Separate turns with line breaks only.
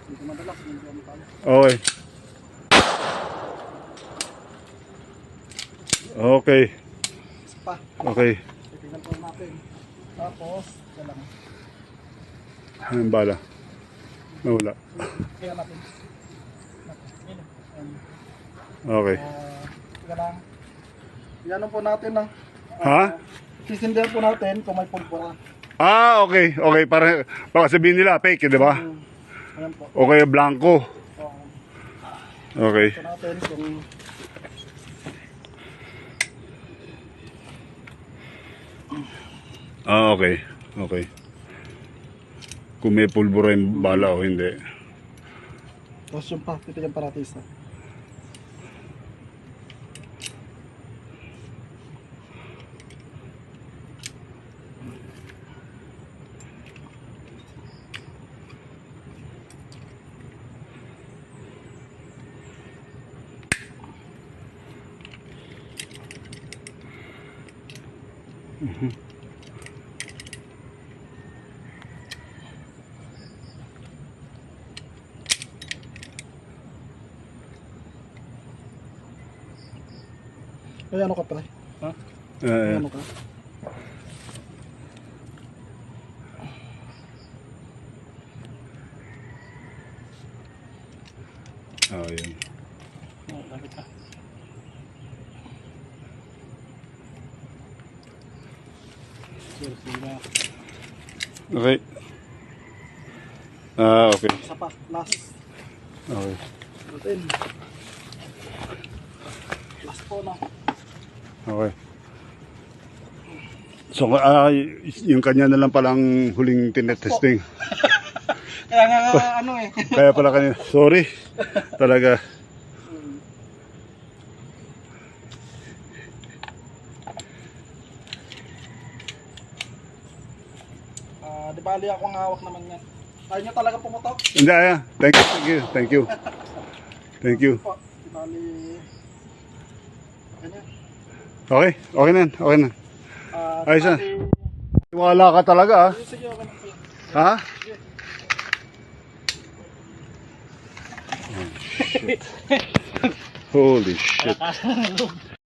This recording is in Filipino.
Hindi madalas, hindi kami pala.
Okay. Okay.
Isa pa.
Okay.
Titignan po natin. Tapos, ito lang.
Ang bala. Nawala.
Kaya natin.
Okay.
Tika lang. Yan po natin na.
Ha?
Sisindihan po natin kung may pulpura.
Ah, okay. Okay. Para baka sabihin nila fake, di ba?
Ayan po.
Okay, blanco. Okay.
Ito natin kung
Ah, okay. Okay. Kung may pulbura yung bala o hindi.
tapos yung pa, titigan para tisa. Ay, ano ka pre? Ha? Ay, ano ka?
Oh, yun.
Oh, lapit ka. Sila.
Okay. Ah, okay.
Isa pa, last.
Okay.
Natin. Last po na.
Okay. So, yung kanya na lang palang huling tinetesting.
Kaya nga ano eh.
Kaya pala kanina, sorry. Talaga.
Di bali ako ang hawak naman yan. Ayaw nyo talaga pumutok?
Hindi, thank you, thank you, thank you. Thank you.
Po, di bali... Ganyan.
Okay, okay na, okay na.
Di
Ayos na.
bali-
Wala ka talaga, ah.
Sige, okay na po yan.
Ha?
Sige.
Holy shit.